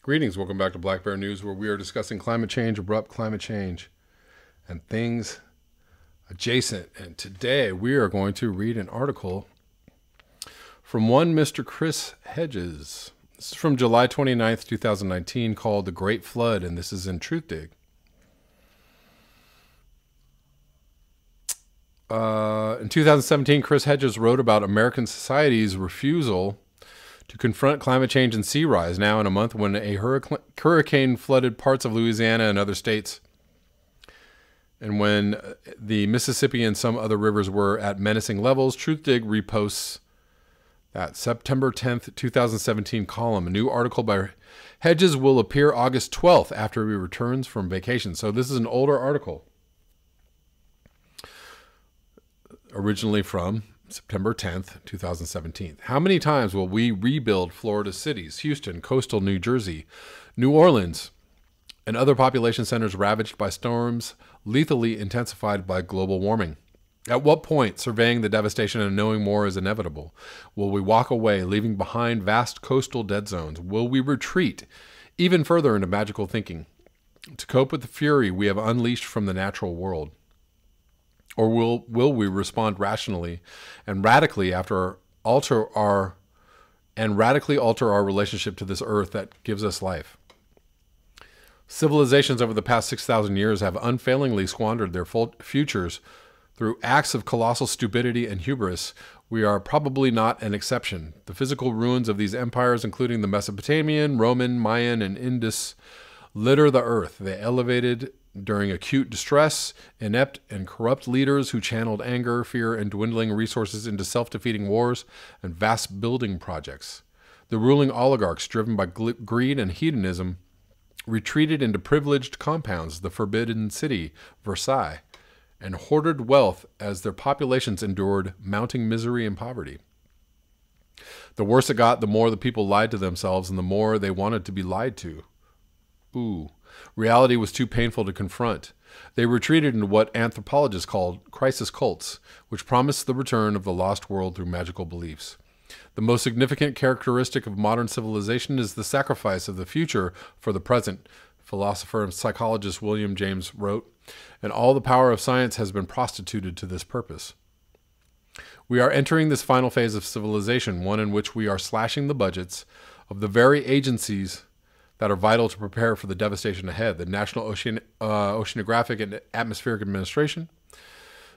Greetings, welcome back to Black Bear News, where we are discussing climate change, abrupt climate change, and things adjacent. And today we are going to read an article from one Mr. Chris Hedges. This is from July 29th, 2019, called The Great Flood, and this is in TruthDig. In 2017, Chris Hedges wrote about American society's refusal to confront climate change and sea rise, now in a month when a hurricane flooded parts of Louisiana and other states, and when the Mississippi and some other rivers were at menacing levels. TruthDig reposts that September 10th, 2017 column. A new article by Hedges will appear August 12th after he returns from vacation. So this is an older article, originally from September 10th, 2017. How many times will we rebuild Florida cities, Houston, coastal New Jersey, New Orleans, and other population centers ravaged by storms, lethally intensified by global warming? At what point, surveying the devastation and knowing more is inevitable, will we walk away, leaving behind vast coastal dead zones? Will we retreat even further into magical thinking to cope with the fury we have unleashed from the natural world? Or will we respond rationally and radically alter our relationship to this earth that gives us life? Civilizations over the past 6,000 years have unfailingly squandered their futures through acts of colossal stupidity and hubris. We are probably not an exception. The physical ruins of these empires, including the Mesopotamian, Roman, Mayan, and Indus, litter the earth. They elevated during acute distress, inept and corrupt leaders who channeled anger, fear, and dwindling resources into self-defeating wars and vast building projects. The ruling oligarchs, driven by greed and hedonism, retreated into privileged compounds, the Forbidden City, Versailles, and hoarded wealth as their populations endured mounting misery and poverty. The worse it got, the more the people lied to themselves and the more they wanted to be lied to. Reality was too painful to confront. They retreated into what anthropologists called crisis cults, which promised the return of the lost world through magical beliefs. The most significant characteristic of modern civilization is the sacrifice of the future for the present, philosopher and psychologist William James wrote, and all the power of science has been prostituted to this purpose. We are entering this final phase of civilization, one in which we are slashing the budgets of the very agencies that are vital to prepare for the devastation ahead: the National Oceanographic and Atmospheric Administration,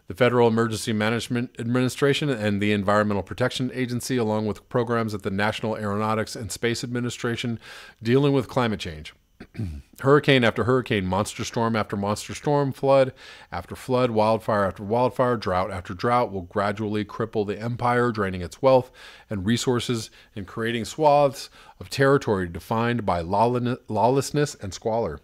the Federal Emergency Management Administration, and the Environmental Protection Agency, along with programs at the National Aeronautics and Space Administration dealing with climate change. Hurricane after hurricane, monster storm after monster storm, flood after flood, wildfire after wildfire, drought after drought will gradually cripple the empire, draining its wealth and resources and creating swaths of territory defined by lawlessness and squalor.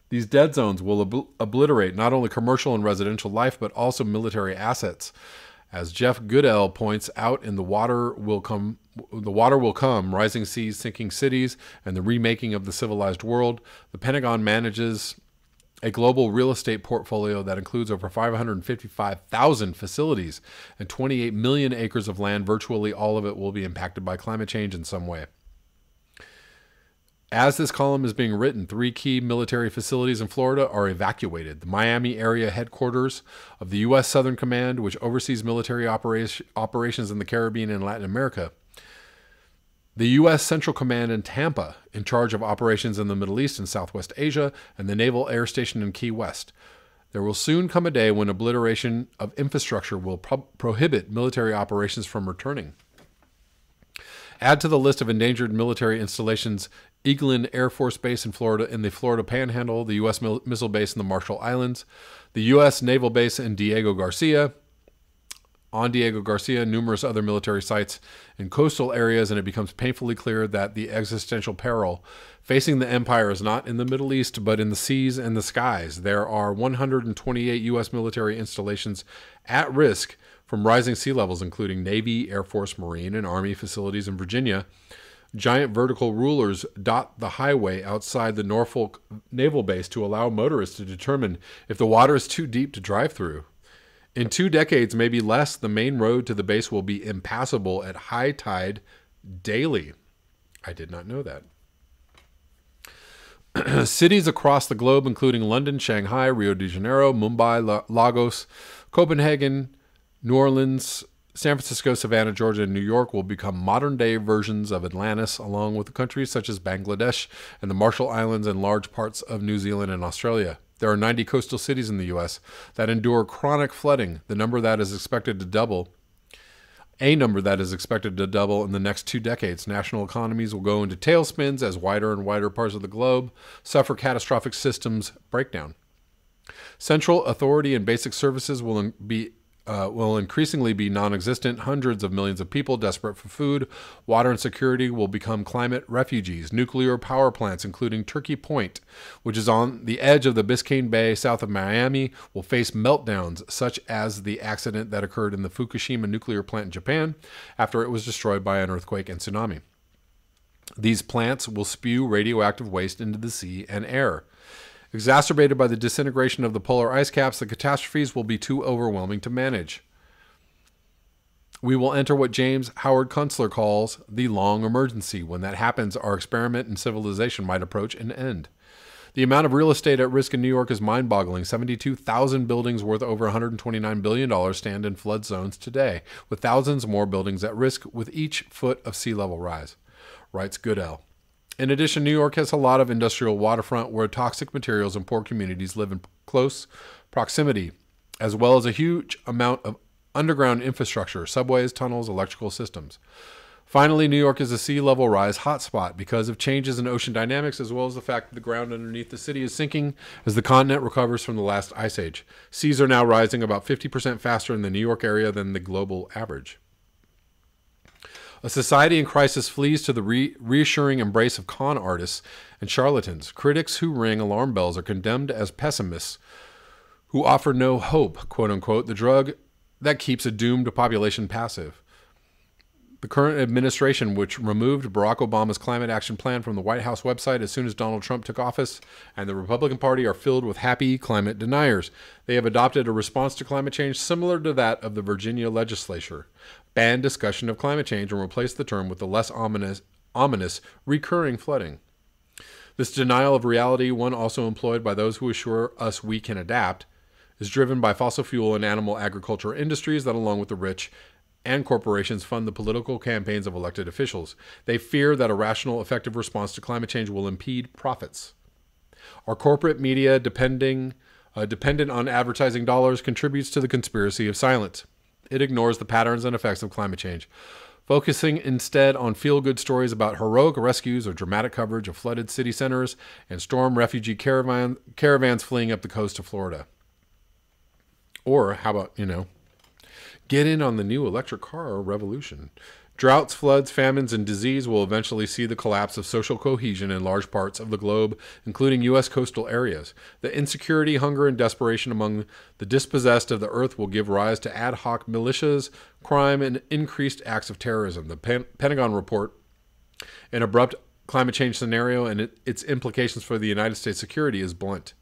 These dead zones will obliterate not only commercial and residential life, but also military assets. As Jeff Goodell points out, in the water will come, rising seas, sinking cities, and the remaking of the civilized world. The Pentagon manages a global real estate portfolio that includes over 555,000 facilities and 28 million acres of land. Virtually all of it will be impacted by climate change in some way. As this column is being written, 3 key military facilities in Florida are evacuated. The Miami area headquarters of the U.S. Southern Command, which oversees military operations in the Caribbean and Latin America. The U.S. Central Command in Tampa, in charge of operations in the Middle East and Southwest Asia, and the Naval Air Station in Key West. There will soon come a day when obliteration of infrastructure will prohibit military operations from returning. Add to the list of endangered military installations Eglin Air Force Base in Florida, in the Florida Panhandle, the U.S. Missile Base in the Marshall Islands, the U.S. Naval Base in Diego Garcia, numerous other military sites in coastal areas, and it becomes painfully clear that the existential peril facing the empire is not in the Middle East, but in the seas and the skies. There are 128 U.S. military installations at risk from rising sea levels, including Navy, Air Force, Marine, and Army facilities in Virginia. Giant vertical rulers dot the highway outside the Norfolk Naval Base to allow motorists to determine if the water is too deep to drive through. In 2 decades, maybe less, the main road to the base will be impassable at high tide daily. I did not know that. Cities across the globe, including London, Shanghai, Rio de Janeiro, Mumbai, Lagos, Copenhagen, New Orleans, San Francisco, Savannah, Georgia, and New York, will become modern-day versions of Atlantis, along with countries such as Bangladesh and the Marshall Islands and large parts of New Zealand and Australia. There are 90 coastal cities in the U.S. that endure chronic flooding, a number that is expected to double in the next 2 decades. National economies will go into tailspins as wider and wider parts of the globe suffer catastrophic systems breakdown. Central authority and basic services will increasingly be non-existent. Hundreds of millions of people desperate for food, water, and security will become climate refugees. Nuclear power plants, including Turkey Point, which is on the edge of the Biscayne Bay south of Miami, will face meltdowns such as the accident that occurred in the Fukushima nuclear plant in Japan after it was destroyed by an earthquake and tsunami. These plants will spew radioactive waste into the sea and air. Exacerbated by the disintegration of the polar ice caps, the catastrophes will be too overwhelming to manage. We will enter what James Howard Kunstler calls the long emergency. When that happens, our experiment in civilization might approach an end. The amount of real estate at risk in New York is mind-boggling. 72,000 buildings worth over $129 billion stand in flood zones today, with thousands more buildings at risk with each foot of sea level rise, writes Goodell. In addition, New York has a lot of industrial waterfront where toxic materials and poor communities live in close proximity, as well as a huge amount of underground infrastructure, subways, tunnels, electrical systems. Finally, New York is a sea level rise hotspot because of changes in ocean dynamics, as well as the fact that the ground underneath the city is sinking as the continent recovers from the last ice age. Seas are now rising about 50% faster in the New York area than the global average. A society in crisis flees to the reassuring embrace of con artists and charlatans. Critics who ring alarm bells are condemned as pessimists who offer no hope, quote unquote, the drug that keeps a doomed population passive. The current administration, which removed Barack Obama's climate action plan from the White House website as soon as Donald Trump took office, and the Republican Party are filled with happy climate deniers. They have adopted a response to climate change similar to that of the Virginia legislature. Ban discussion of climate change and replace the term with the less ominous recurring flooding. This denial of reality, one also employed by those who assure us we can adapt, is driven by fossil fuel and animal agriculture industries that, along with the rich and corporations, fund the political campaigns of elected officials. They fear that a rational, effective response to climate change will impede profits. Our corporate media, dependent on advertising dollars, contributes to the conspiracy of silence. It ignores the patterns and effects of climate change, focusing instead on feel-good stories about heroic rescues or dramatic coverage of flooded city centers and storm refugee caravans fleeing up the coast of Florida. Or how about, get in on the new electric car revolution. Droughts, floods, famines, and disease will eventually see the collapse of social cohesion in large parts of the globe, including U.S. coastal areas. The insecurity, hunger, and desperation among the dispossessed of the earth will give rise to ad hoc militias, crime, and increased acts of terrorism. The Pentagon report, an abrupt climate change scenario and its implications for the United States security, is blunt.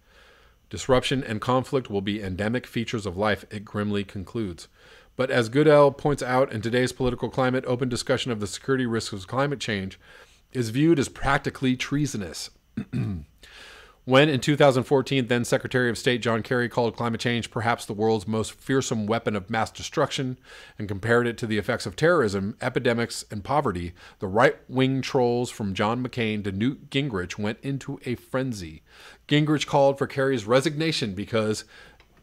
Disruption and conflict will be endemic features of life, it grimly concludes. But as Goodell points out, in today's political climate, open discussion of the security risks of climate change is viewed as practically treasonous. When, in 2014, then Secretary of State John Kerry called climate change perhaps the world's most fearsome weapon of mass destruction and compared it to the effects of terrorism, epidemics, and poverty, the right-wing trolls from John McCain to Newt Gingrich went into a frenzy. Gingrich called for Kerry's resignation because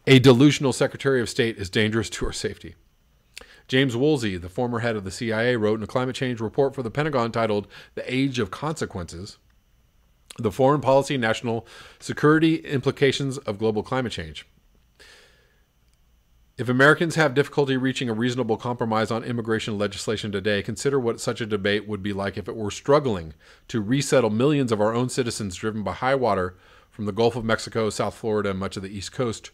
a delusional Secretary of State is dangerous to our safety. James Woolsey, the former head of the CIA, wrote in a climate change report for the Pentagon titled The Age of Consequences, the foreign policy and national security implications of global climate change. If Americans have difficulty reaching a reasonable compromise on immigration legislation today, consider what such a debate would be like if it were struggling to resettle millions of our own citizens driven by high water from the Gulf of Mexico, South Florida, and much of the East Coast,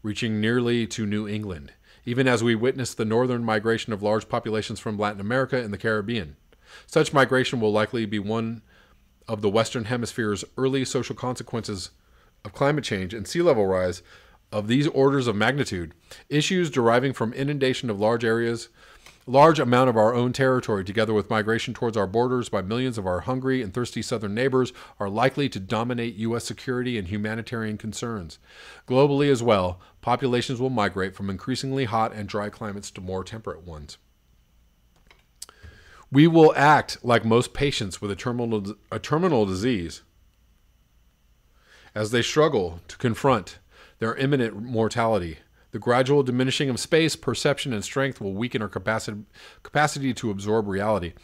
reaching nearly to New England, even as we witness the northern migration of large populations from Latin America and the Caribbean. Such migration will likely be one of the Western Hemisphere's early social consequences of climate change and sea level rise, of these orders of magnitude. Issues deriving from inundation of large amount of our own territory, together with migration towards our borders by millions of our hungry and thirsty southern neighbors, are likely to dominate U.S. security and humanitarian concerns. Globally as well, populations will migrate from increasingly hot and dry climates to more temperate ones. We will act like most patients with a terminal disease as they struggle to confront their imminent mortality. The gradual diminishing of space, perception, and strength will weaken our capacity to absorb reality.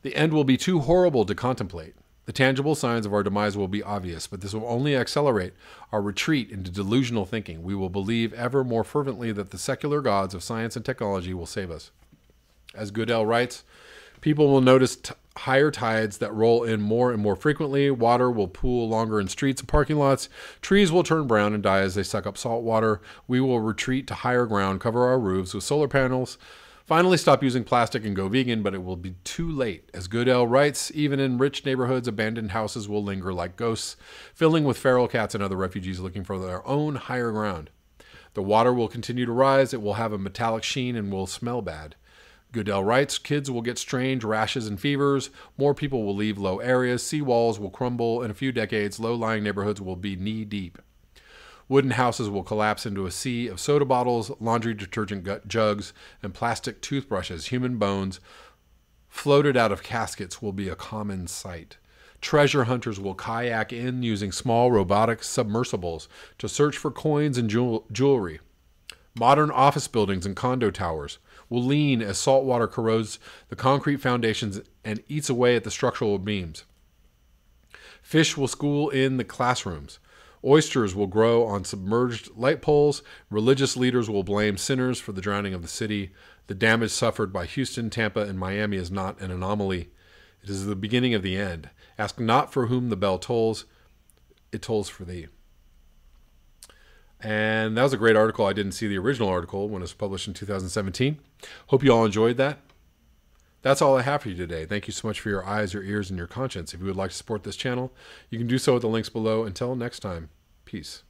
The end will be too horrible to contemplate. The tangible signs of our demise will be obvious, but this will only accelerate our retreat into delusional thinking. We will believe ever more fervently that the secular gods of science and technology will save us. As Goodell writes, people will notice higher tides that roll in more and more frequently. Water will pool longer in streets and parking lots. Trees will turn brown and die as they suck up salt water. We will retreat to higher ground, cover our roofs with solar panels, finally stop using plastic and go vegan, but it will be too late. As Goodell writes, even in rich neighborhoods, abandoned houses will linger like ghosts, filling with feral cats and other refugees looking for their own higher ground. The water will continue to rise. It will have a metallic sheen and will smell bad. Goodell writes, kids will get strange rashes and fevers. More people will leave low areas. Seawalls will crumble. In a few decades, low-lying neighborhoods will be knee-deep. Wooden houses will collapse into a sea of soda bottles, laundry detergent jugs, and plastic toothbrushes. Human bones floated out of caskets will be a common sight. Treasure hunters will kayak in using small robotic submersibles to search for coins and jewelry. Modern office buildings and condo towers will lean as salt water corrodes the concrete foundations and eats away at the structural beams. Fish will school in the classrooms. Oysters will grow on submerged light poles. Religious leaders will blame sinners for the drowning of the city. The damage suffered by Houston, Tampa, and Miami is not an anomaly. It is the beginning of the end. Ask not for whom the bell tolls. It tolls for thee. And that was a great article. I didn't see the original article when it was published in 2017. Hope you all enjoyed that. That's all I have for you today. Thank you so much for your eyes, your ears, and your conscience. If you would like to support this channel, you can do so at the links below. Until next time, peace.